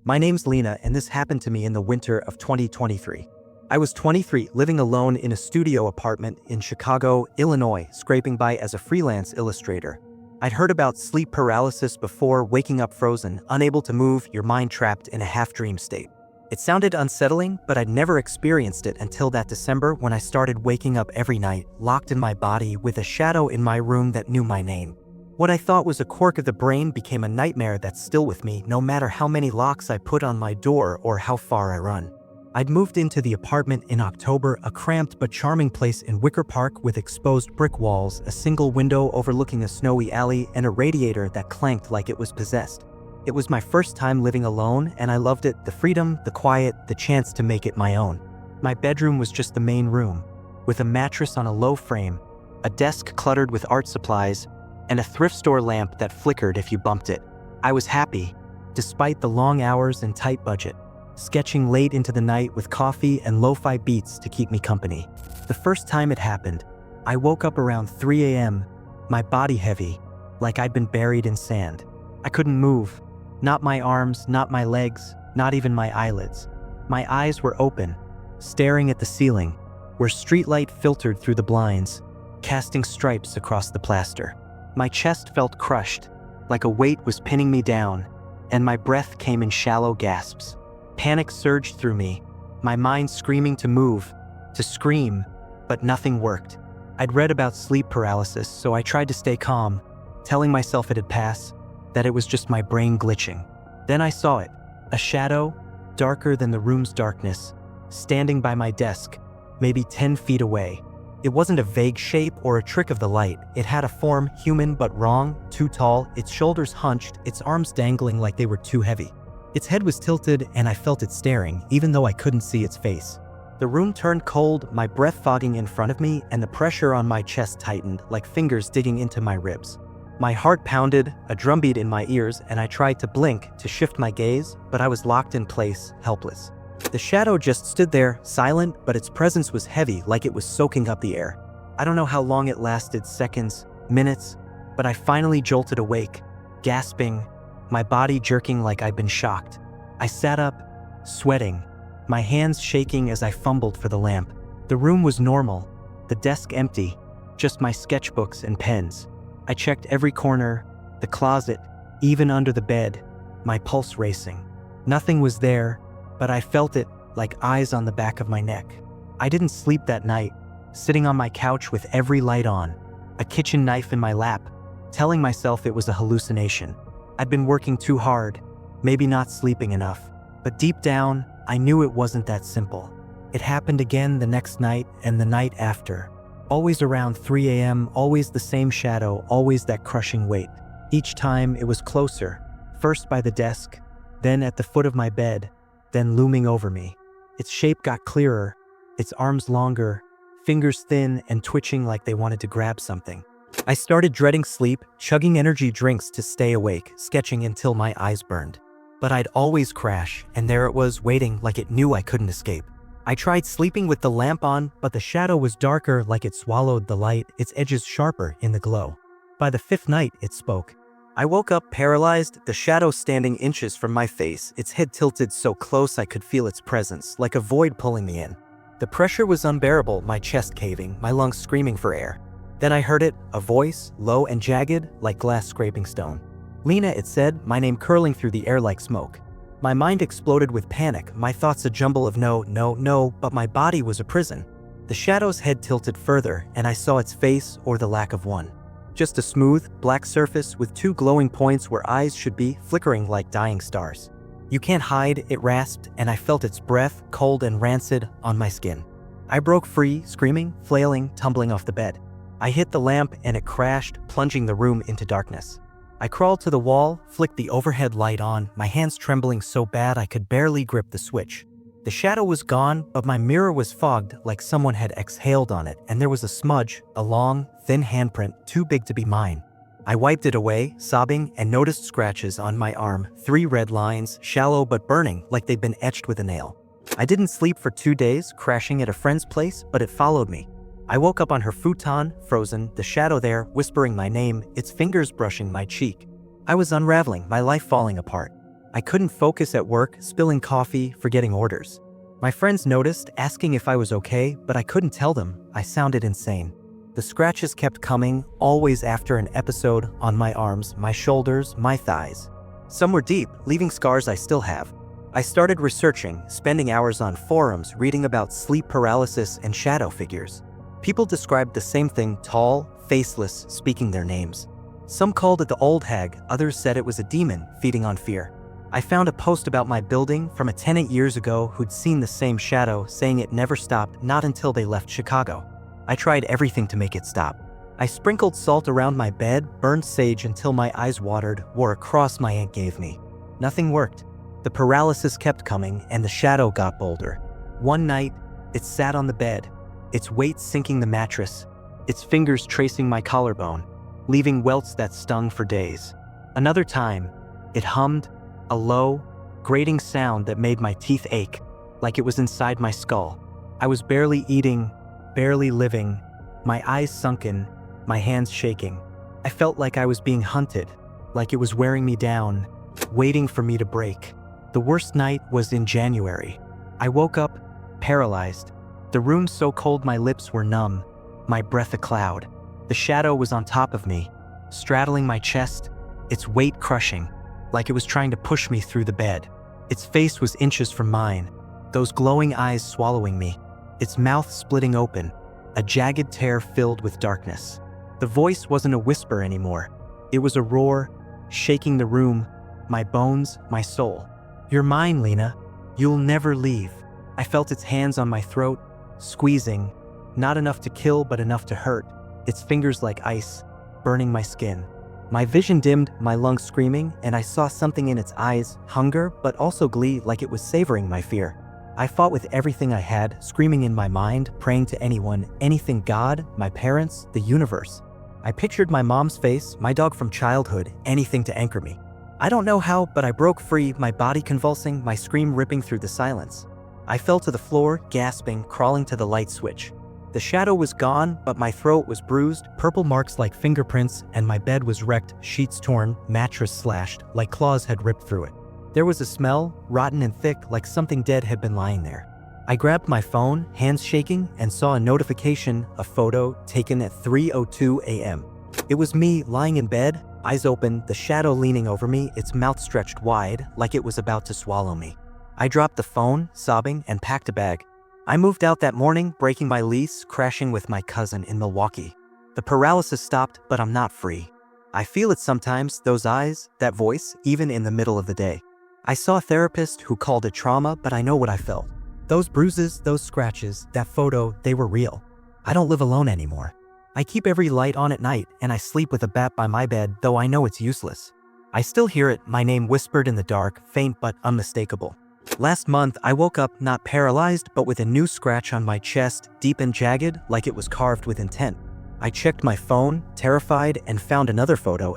My name's Lena, and this happened to me in the winter of 2023. I was 23, living alone in a studio apartment in Chicago, Illinois, scraping by as a freelance illustrator. I'd heard about sleep paralysis before, waking up frozen, unable to move, your mind trapped in a half-dream state. It sounded unsettling, but I'd never experienced it until that December when I started waking up every night, locked in my body, with a shadow in my room that knew my name. What I thought was a quirk of the brain became a nightmare that's still with me, no matter how many locks I put on my door or how far I run. I'd moved into the apartment in October, a cramped but charming place in Wicker Park with exposed brick walls, a single window overlooking a snowy alley, and a radiator that clanked like it was possessed. It was my first time living alone, and I loved it, the freedom, the quiet, the chance to make it my own. My bedroom was just the main room, with a mattress on a low frame, a desk cluttered with art supplies, and a thrift store lamp that flickered if you bumped it. I was happy, despite the long hours and tight budget, sketching late into the night with coffee and lo-fi beats to keep me company. The first time it happened, I woke up around 3 a.m., my body heavy, like I'd been buried in sand. I couldn't move. Not my arms, not my legs, not even my eyelids. My eyes were open, staring at the ceiling, where streetlight filtered through the blinds, casting stripes across the plaster. My chest felt crushed, like a weight was pinning me down, and my breath came in shallow gasps. Panic surged through me, my mind screaming to move, to scream, but nothing worked. I'd read about sleep paralysis, so I tried to stay calm, telling myself it'd pass, that it was just my brain glitching. Then I saw it, a shadow, darker than the room's darkness, standing by my desk, maybe 10 feet away. It wasn't a vague shape or a trick of the light. It had a form, human but wrong, too tall, its shoulders hunched, its arms dangling like they were too heavy. Its head was tilted, and I felt it staring, even though I couldn't see its face. The room turned cold, my breath fogging in front of me, and the pressure on my chest tightened, like fingers digging into my ribs. My heart pounded, a drumbeat in my ears, and I tried to blink, to shift my gaze, but I was locked in place, helpless. The shadow just stood there, silent, but its presence was heavy, like it was soaking up the air. I don't know how long it lasted, seconds, minutes, but I finally jolted awake, gasping, my body jerking like I'd been shocked. I sat up, sweating, my hands shaking as I fumbled for the lamp. The room was normal, the desk empty, just my sketchbooks and pens. I checked every corner, the closet, even under the bed, my pulse racing. Nothing was there, but I felt it, like eyes on the back of my neck. I didn't sleep that night, sitting on my couch with every light on, a kitchen knife in my lap, telling myself it was a hallucination. I'd been working too hard, maybe not sleeping enough, but deep down, I knew it wasn't that simple. It happened again the next night and the night after. Always around 3 a.m., always the same shadow, always that crushing weight. Each time it was closer, first by the desk, then at the foot of my bed, then looming over me. Its shape got clearer, its arms longer, fingers thin and twitching like they wanted to grab something. I started dreading sleep, chugging energy drinks to stay awake, sketching until my eyes burned. But I'd always crash, and there it was, waiting like it knew I couldn't escape. I tried sleeping with the lamp on, but the shadow was darker, like it swallowed the light, its edges sharper in the glow. By the fifth night, it spoke. I woke up paralyzed, the shadow standing inches from my face, its head tilted so close I could feel its presence, like a void pulling me in. The pressure was unbearable, my chest caving, my lungs screaming for air. Then I heard it, a voice, low and jagged, like glass scraping stone. Lena, it said, my name curling through the air like smoke. My mind exploded with panic, my thoughts a jumble of no, no, no, but my body was a prison. The shadow's head tilted further, and I saw its face, or the lack of one. Just a smooth, black surface with two glowing points where eyes should be, flickering like dying stars. You can't hide, it rasped, and I felt its breath, cold and rancid, on my skin. I broke free, screaming, flailing, tumbling off the bed. I hit the lamp and it crashed, plunging the room into darkness. I crawled to the wall, flicked the overhead light on, my hands trembling so bad I could barely grip the switch. The shadow was gone, but my mirror was fogged like someone had exhaled on it, and there was a smudge, a long, thin handprint, too big to be mine. I wiped it away, sobbing, and noticed scratches on my arm, 3 red lines, shallow but burning, like they'd been etched with a nail. I didn't sleep for 2 days, crashing at a friend's place, but it followed me. I woke up on her futon, frozen, the shadow there, whispering my name, its fingers brushing my cheek. I was unraveling, my life falling apart. I couldn't focus at work, spilling coffee, forgetting orders. My friends noticed, asking if I was okay, but I couldn't tell them. I sounded insane. The scratches kept coming, always after an episode, on my arms, my shoulders, my thighs. Some were deep, leaving scars I still have. I started researching, spending hours on forums reading about sleep paralysis and shadow figures. People described the same thing: tall, faceless, speaking their names. Some called it the old hag, others said it was a demon feeding on fear. I found a post about my building from a tenant years ago who'd seen the same shadow, saying it never stopped, not until they left Chicago. I tried everything to make it stop. I sprinkled salt around my bed, burned sage until my eyes watered, wore a cross my aunt gave me. Nothing worked. The paralysis kept coming, and the shadow got bolder. One night, it sat on the bed, its weight sinking the mattress, its fingers tracing my collarbone, leaving welts that stung for days. Another time, it hummed, a low, grating sound that made my teeth ache, like it was inside my skull. I was barely eating, barely living, my eyes sunken, my hands shaking. I felt like I was being hunted, like it was wearing me down, waiting for me to break. The worst night was in January. I woke up, paralyzed. The room so cold my lips were numb, my breath a cloud. The shadow was on top of me, straddling my chest, its weight crushing, like it was trying to push me through the bed. Its face was inches from mine, those glowing eyes swallowing me, its mouth splitting open, a jagged tear filled with darkness. The voice wasn't a whisper anymore. It was a roar, shaking the room, my bones, my soul. "You're mine, Lena. You'll never leave." I felt its hands on my throat, squeezing, not enough to kill but enough to hurt, its fingers like ice, burning my skin. My vision dimmed, my lungs screaming, and I saw something in its eyes, hunger, but also glee, like it was savoring my fear. I fought with everything I had, screaming in my mind, praying to anyone, anything: God, my parents, the universe. I pictured my mom's face, my dog from childhood, anything to anchor me. I don't know how, but I broke free, my body convulsing, my scream ripping through the silence. I fell to the floor, gasping, crawling to the light switch. The shadow was gone, but my throat was bruised, purple marks like fingerprints, and my bed was wrecked, sheets torn, mattress slashed, like claws had ripped through it. There was a smell, rotten and thick, like something dead had been lying there. I grabbed my phone, hands shaking, and saw a notification, a photo taken at 3:02 a.m. It was me, lying in bed, eyes open, the shadow leaning over me, its mouth stretched wide, like it was about to swallow me. I dropped the phone, sobbing, and packed a bag. I moved out that morning, breaking my lease, crashing with my cousin in Milwaukee. The paralysis stopped, but I'm not free. I feel it sometimes, those eyes, that voice, even in the middle of the day. I saw a therapist who called it trauma, but I know what I felt. Those bruises, those scratches, that photo, they were real. I don't live alone anymore. I keep every light on at night, and I sleep with a bat by my bed, though I know it's useless. I still hear it, my name whispered in the dark, faint but unmistakable. Last month, I woke up not paralyzed, but with a new scratch on my chest, deep and jagged, like it was carved with intent. I checked my phone, terrified, and found another photo,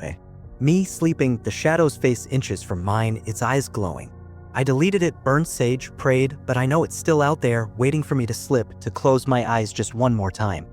me sleeping, the shadow's face inches from mine, its eyes glowing. I deleted it, burned sage, prayed, but I know it's still out there, waiting for me to slip, to close my eyes just one more time.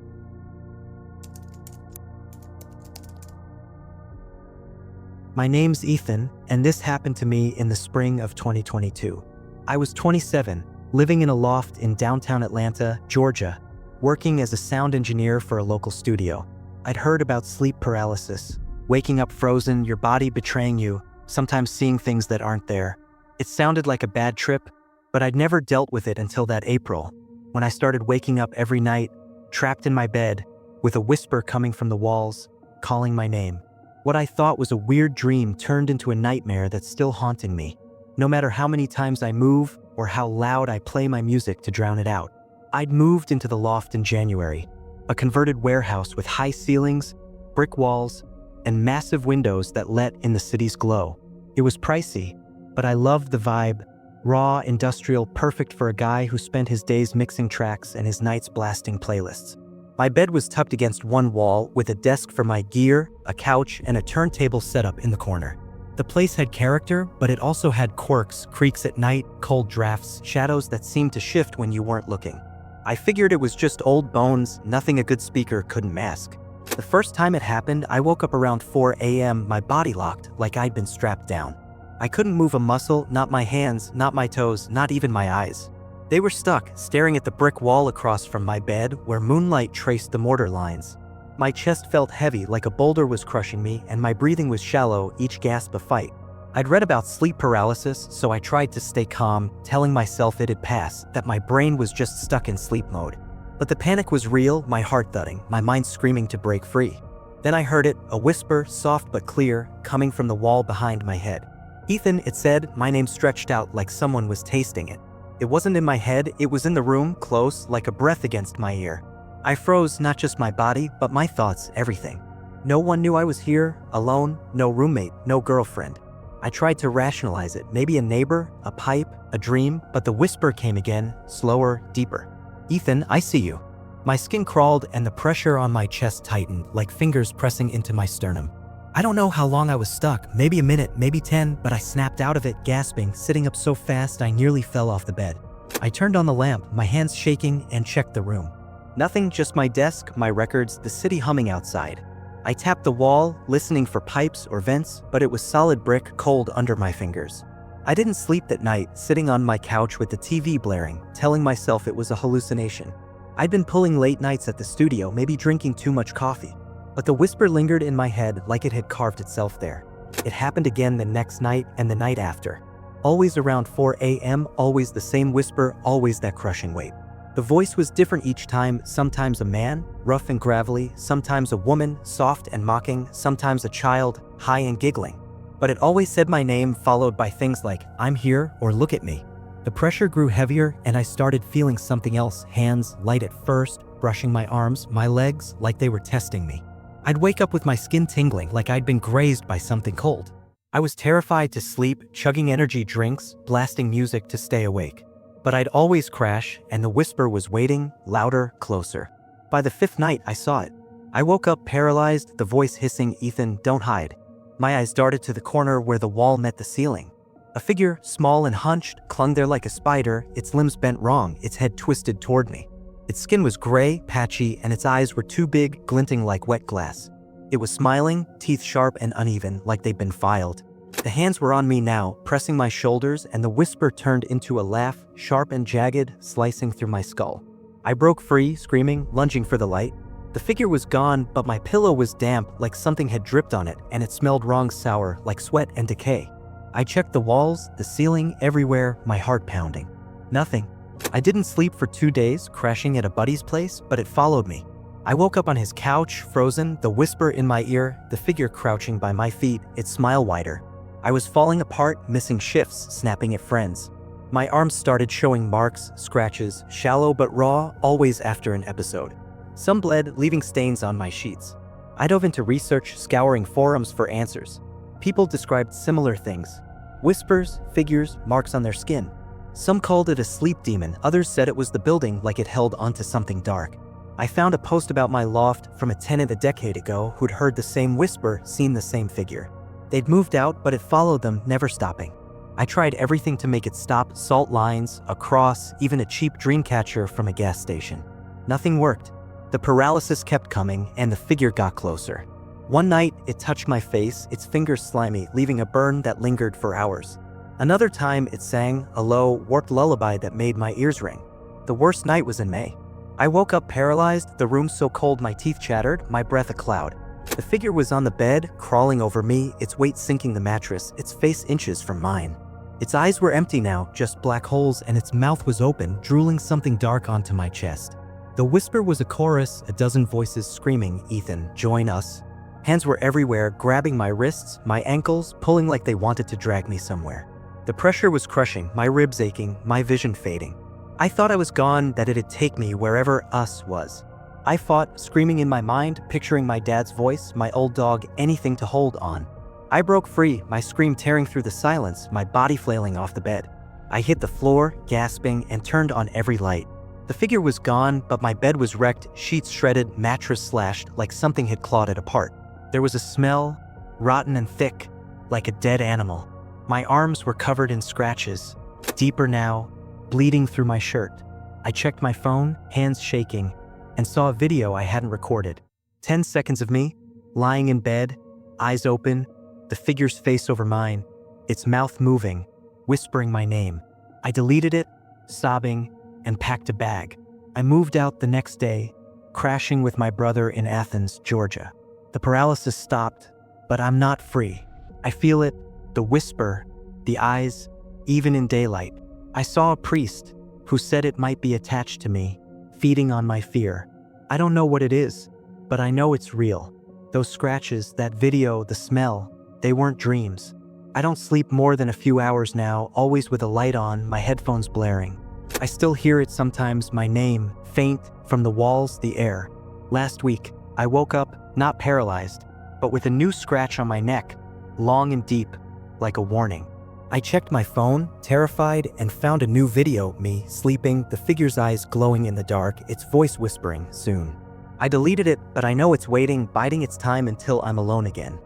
My name's Ethan, and this happened to me in the spring of 2022. I was 27, living in a loft in downtown Atlanta, Georgia, working as a sound engineer for a local studio. I'd heard about sleep paralysis, waking up frozen, your body betraying you, sometimes seeing things that aren't there. It sounded like a bad trip, but I'd never dealt with it until that April, when I started waking up every night, trapped in my bed, with a whisper coming from the walls, calling my name. What I thought was a weird dream turned into a nightmare that's still haunting me, no matter how many times I move or how loud I play my music to drown it out. I'd moved into the loft in January, a converted warehouse with high ceilings, brick walls, and massive windows that let in the city's glow. It was pricey, but I loved the vibe, raw, industrial, perfect for a guy who spent his days mixing tracks and his nights blasting playlists. My bed was tucked against one wall with a desk for my gear, a couch, and a turntable set up in the corner. The place had character, but it also had quirks, creaks at night, cold drafts, shadows that seemed to shift when you weren't looking. I figured it was just old bones, nothing a good speaker couldn't mask. The first time it happened, I woke up around 4 a.m., my body locked, like I'd been strapped down. I couldn't move a muscle, not my hands, not my toes, not even my eyes. They were stuck, staring at the brick wall across from my bed where moonlight traced the mortar lines. My chest felt heavy like a boulder was crushing me, and my breathing was shallow, each gasp a fight. I'd read about sleep paralysis, so I tried to stay calm, telling myself it'd pass, that my brain was just stuck in sleep mode. But the panic was real, my heart thudding, my mind screaming to break free. Then I heard it, a whisper, soft but clear, coming from the wall behind my head. "Ethan," it said, my name stretched out like someone was tasting it. It wasn't in my head, it was in the room, close, like a breath against my ear. I froze, not just my body, but my thoughts, everything. No one knew I was here, alone, no roommate, no girlfriend. I tried to rationalize it, maybe a neighbor, a pipe, a dream, but the whisper came again, slower, deeper. "Ethan, I see you." My skin crawled and the pressure on my chest tightened, like fingers pressing into my sternum. I don't know how long I was stuck, maybe a minute, maybe 10, but I snapped out of it, gasping, sitting up so fast I nearly fell off the bed. I turned on the lamp, my hands shaking, and checked the room. Nothing, just my desk, my records, the city humming outside. I tapped the wall, listening for pipes or vents, but it was solid brick, cold under my fingers. I didn't sleep that night, sitting on my couch with the TV blaring, telling myself it was a hallucination. I'd been pulling late nights at the studio, maybe drinking too much coffee. But the whisper lingered in my head like it had carved itself there. It happened again the next night and the night after. Always around 4 a.m., always the same whisper, always that crushing weight. The voice was different each time, sometimes a man, rough and gravelly, sometimes a woman, soft and mocking, sometimes a child, high and giggling. But it always said my name, followed by things like, "I'm here," or "Look at me." The pressure grew heavier and I started feeling something else, hands, light at first, brushing my arms, my legs, like they were testing me. I'd wake up with my skin tingling like I'd been grazed by something cold. I was terrified to sleep, chugging energy drinks, blasting music to stay awake. But I'd always crash, and the whisper was waiting, louder, closer. By the 5th night, I saw it. I woke up paralyzed, the voice hissing, "Ethan, don't hide." My eyes darted to the corner where the wall met the ceiling. A figure, small and hunched, clung there like a spider, its limbs bent wrong, its head twisted toward me. Its skin was gray, patchy, and its eyes were too big, glinting like wet glass. It was smiling, teeth sharp and uneven, like they'd been filed. The hands were on me now, pressing my shoulders, and the whisper turned into a laugh, sharp and jagged, slicing through my skull. I broke free, screaming, lunging for the light. The figure was gone, but my pillow was damp, like something had dripped on it, and it smelled wrong, sour, like sweat and decay. I checked the walls, the ceiling, everywhere, my heart pounding. Nothing. I didn't sleep for 2 days, crashing at a buddy's place, but it followed me. I woke up on his couch, frozen, the whisper in my ear, the figure crouching by my feet, its smile wider. I was falling apart, missing shifts, snapping at friends. My arms started showing marks, scratches, shallow but raw, always after an episode. Some bled, leaving stains on my sheets. I dove into research, scouring forums for answers. People described similar things. Whispers, figures, marks on their skin. Some called it a sleep demon, others said it was the building, like it held onto something dark. I found a post about my loft from a tenant a decade ago who'd heard the same whisper, seen the same figure. They'd moved out, but it followed them, never stopping. I tried everything to make it stop, salt lines, a cross, even a cheap dream catcher from a gas station. Nothing worked. The paralysis kept coming, and the figure got closer. One night, it touched my face, its fingers slimy, leaving a burn that lingered for hours. Another time, it sang, a low, warped lullaby that made my ears ring. The worst night was in May. I woke up paralyzed, the room so cold my teeth chattered, my breath a cloud. The figure was on the bed, crawling over me, its weight sinking the mattress, its face inches from mine. Its eyes were empty now, just black holes, and its mouth was open, drooling something dark onto my chest. The whisper was a chorus, a dozen voices screaming, "Ethan, join us." Hands were everywhere, grabbing my wrists, my ankles, pulling like they wanted to drag me somewhere. The pressure was crushing, my ribs aching, my vision fading. I thought I was gone, that it'd take me wherever us was. I fought, screaming in my mind, picturing my dad's voice, my old dog, anything to hold on. I broke free, my scream tearing through the silence, my body flailing off the bed. I hit the floor, gasping, and turned on every light. The figure was gone, but my bed was wrecked, sheets shredded, mattress slashed, like something had clawed it apart. There was a smell, rotten and thick, like a dead animal. My arms were covered in scratches, deeper now, bleeding through my shirt. I checked my phone, hands shaking, and saw a video I hadn't recorded. 10 seconds of me, lying in bed, eyes open, the figure's face over mine. its mouth moving, whispering my name. I deleted it, sobbing, and packed a bag. I moved out the next day, crashing with my brother in Athens, Georgia. The paralysis stopped, but I'm not free. I feel it, the whisper, the eyes, even in daylight. I saw a priest who said it might be attached to me, feeding on my fear. I don't know what it is, but I know it's real. Those scratches, that video, the smell, they weren't dreams. I don't sleep more than a few hours now, always with a light on, my headphones blaring. I still hear it sometimes, my name, faint from the walls, the air. Last week, I woke up, not paralyzed, but with a new scratch on my neck, long and deep, like a warning. I checked my phone, terrified, and found a new video, me sleeping, the figure's eyes glowing in the dark, its voice whispering, soon. I deleted it, but I know it's waiting, biding its time until I'm alone again.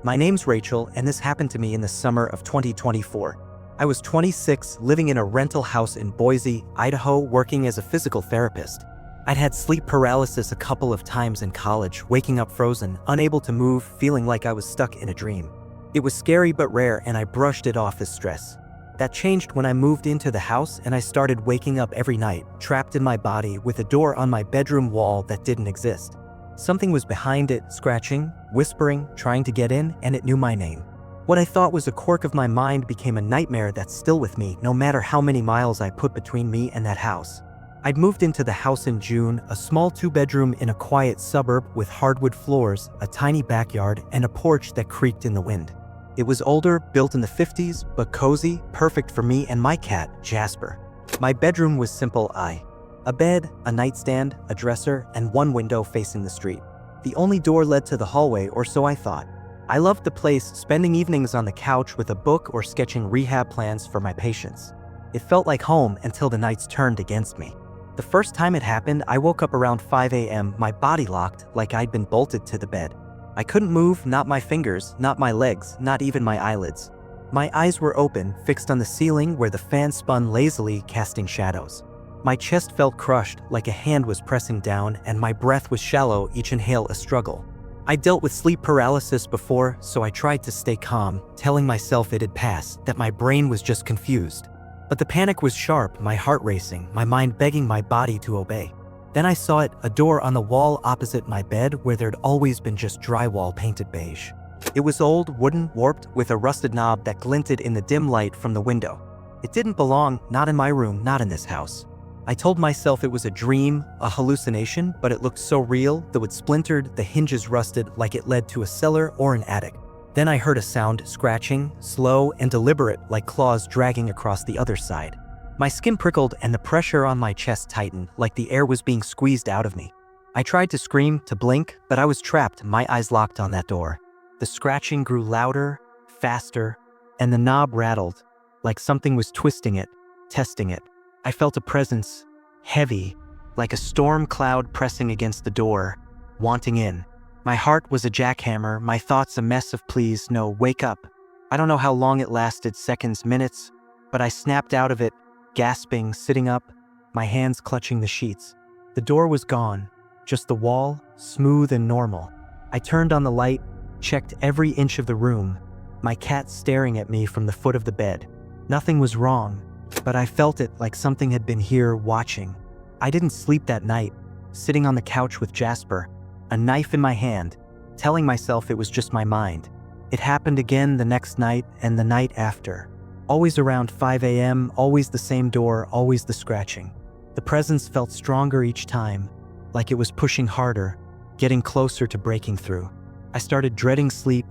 My name's Rachel, and this happened to me in the summer of 2024. I was 26, living in a rental house in Boise, Idaho, working as a physical therapist. I'd had sleep paralysis a couple of times in college, waking up frozen, unable to move, feeling like I was stuck in a dream. It was scary but rare, and I brushed it off as stress. That changed when I moved into the house and I started waking up every night, trapped in my body with a door on my bedroom wall that didn't exist. Something was behind it, scratching, whispering, trying to get in, and it knew my name. What I thought was a quirk of my mind became a nightmare that's still with me, no matter how many miles I put between me and that house. I'd moved into the house in June, a small 2-bedroom in a quiet suburb with hardwood floors, a tiny backyard, and a porch that creaked in the wind. It was older, built in the 50s, but cozy, perfect for me and my cat, Jasper. My bedroom was simple. A bed, a nightstand, a dresser, and one window facing the street. The only door led to the hallway, or so I thought. I loved the place, spending evenings on the couch with a book or sketching rehab plans for my patients. It felt like home until the nights turned against me. The first time it happened, I woke up around 5 a.m., my body locked like I'd been bolted to the bed. I couldn't move, not my fingers, not my legs, not even my eyelids. My eyes were open, fixed on the ceiling where the fan spun lazily, casting shadows. My chest felt crushed, like a hand was pressing down, and my breath was shallow, each inhale a struggle. I dealt with sleep paralysis before, so I tried to stay calm, telling myself it had passed, that my brain was just confused. But the panic was sharp, my heart racing, my mind begging my body to obey. Then I saw it, a door on the wall opposite my bed where there'd always been just drywall painted beige. It was old, wooden, warped, with a rusted knob that glinted in the dim light from the window. It didn't belong, not in my room, not in this house. I told myself it was a dream, a hallucination, but it looked so real, the wood splintered, the hinges rusted like it led to a cellar or an attic. Then I heard a sound, scratching, slow and deliberate, like claws dragging across the other side. My skin prickled and the pressure on my chest tightened, like the air was being squeezed out of me. I tried to scream, to blink, but I was trapped, my eyes locked on that door. The scratching grew louder, faster, and the knob rattled, like something was twisting it, testing it. I felt a presence, heavy, like a storm cloud pressing against the door, wanting in. My heart was a jackhammer, my thoughts a mess of please, no, wake up. I don't know how long it lasted, seconds, minutes, but I snapped out of it, gasping, sitting up, my hands clutching the sheets. The door was gone, just the wall, smooth and normal. I turned on the light, checked every inch of the room, my cat staring at me from the foot of the bed. Nothing was wrong, but I felt it like something had been here watching. I didn't sleep that night, sitting on the couch with Jasper, a knife in my hand, telling myself it was just my mind. It happened again the next night and the night after. Always around 5 a.m., always the same door, always the scratching. The presence felt stronger each time, like it was pushing harder, getting closer to breaking through. I started dreading sleep,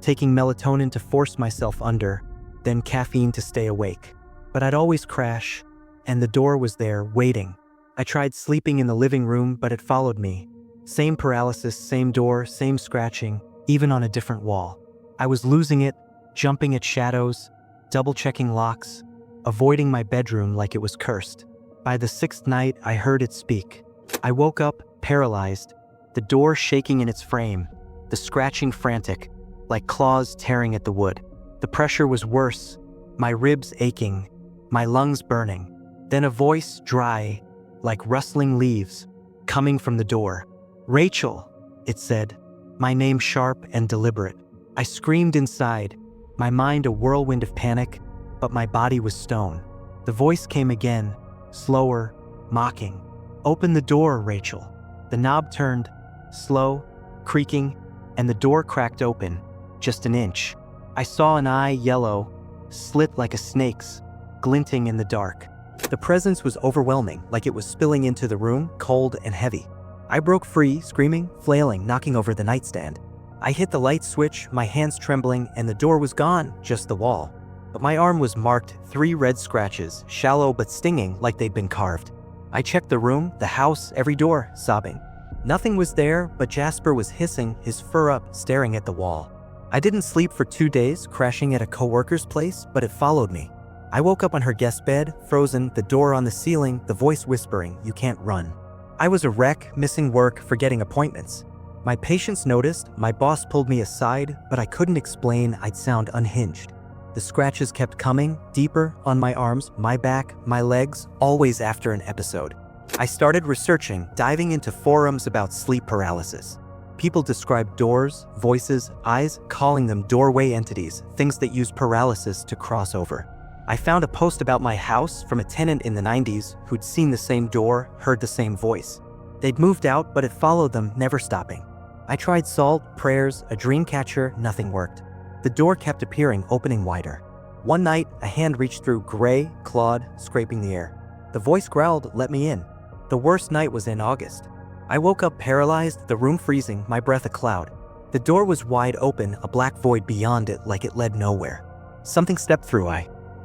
taking melatonin to force myself under, then caffeine to stay awake. But I'd always crash, and the door was there, waiting. I tried sleeping in the living room, but it followed me. Same paralysis, same door, same scratching, even on a different wall. I was losing it, jumping at shadows, double-checking locks, avoiding my bedroom like it was cursed. By the 6th night, I heard it speak. I woke up, paralyzed, the door shaking in its frame, the scratching frantic, like claws tearing at the wood. The pressure was worse, my ribs aching, my lungs burning. Then a voice, dry, like rustling leaves, coming from the door. "Rachel," it said, My name sharp and deliberate. I screamed inside, my mind a whirlwind of panic, but my body was stone. The voice came again, slower, mocking. "Open the door, Rachel." The knob turned, slow, creaking, and the door cracked open, just an inch. I saw an eye, yellow, slit like a snake's, glinting in the dark. The presence was overwhelming, like it was spilling into the room, cold and heavy. I broke free, screaming, flailing, knocking over the nightstand. I hit the light switch, my hands trembling, and the door was gone, just the wall. But my arm was marked 3 red scratches, shallow but stinging like they'd been carved. I checked the room, the house, every door, sobbing. Nothing was there, but Jasper was hissing, his fur up, staring at the wall. I didn't sleep for 2 days, crashing at a coworker's place, but it followed me. I woke up on her guest bed, frozen, the door on the ceiling, the voice whispering, "You can't run." I was a wreck, missing work, forgetting appointments. My patients noticed, my boss pulled me aside, but I couldn't explain, I'd sound unhinged. The scratches kept coming, deeper, on my arms, my back, my legs, always after an episode. I started researching, diving into forums about sleep paralysis. People described doors, voices, eyes, calling them doorway entities, things that use paralysis to cross over. I found a post about my house from a tenant in the 90s who'd seen the same door, heard the same voice. They'd moved out, but it followed them, never stopping. I tried salt, prayers, a dream catcher, nothing worked. The door kept appearing, opening wider. One night, a hand reached through, gray, clawed, scraping the air. The voice growled, "Let me in." The worst night was in August. I woke up paralyzed, the room freezing, my breath a cloud. The door was wide open, a black void beyond it like it led nowhere. Something stepped through.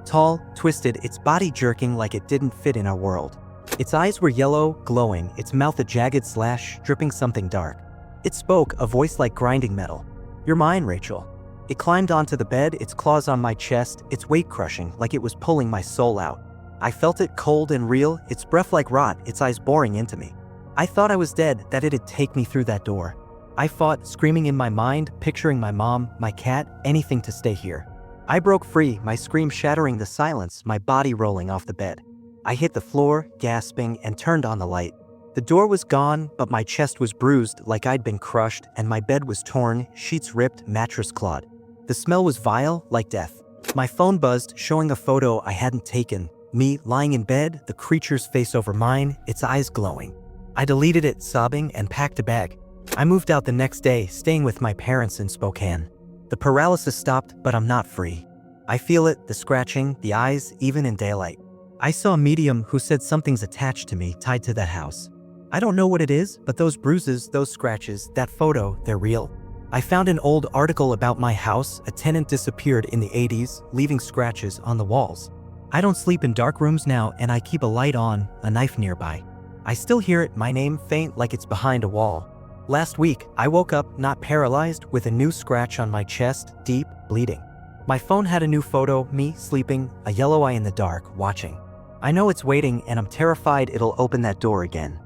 Tall, twisted, its body jerking like it didn't fit in our world. Its eyes were yellow, glowing, its mouth a jagged slash, dripping something dark. It spoke, a voice like grinding metal. "You're mine, Rachel." It climbed onto the bed, its claws on my chest, its weight crushing, like it was pulling my soul out. I felt it cold and real, its breath like rot, its eyes boring into me. I thought I was dead, that it'd take me through that door. I fought, screaming in my mind, picturing my mom, my cat, anything to stay here. I broke free, my scream shattering the silence, my body rolling off the bed. I hit the floor, gasping, and turned on the light. The door was gone, but my chest was bruised like I'd been crushed, and my bed was torn, sheets ripped, mattress clawed. The smell was vile, like death. My phone buzzed, showing a photo I hadn't taken. Me, lying in bed, the creature's face over mine, its eyes glowing. I deleted it, sobbing, and packed a bag. I moved out the next day, staying with my parents in Spokane. The paralysis stopped, but I'm not free. I feel it, the scratching, the eyes, even in daylight. I saw a medium who said something's attached to me, tied to that house. I don't know what it is, but those bruises, those scratches, that photo, they're real. I found an old article about my house. A tenant disappeared in the 80s, leaving scratches on the walls. I don't sleep in dark rooms now, and I keep a light on, a knife nearby. I still hear it, my name, faint like it's behind a wall. Last week, I woke up, not paralyzed, with a new scratch on my chest, deep, bleeding. My phone had a new photo, me, sleeping, a yellow eye in the dark, watching. I know it's waiting, and I'm terrified it'll open that door again.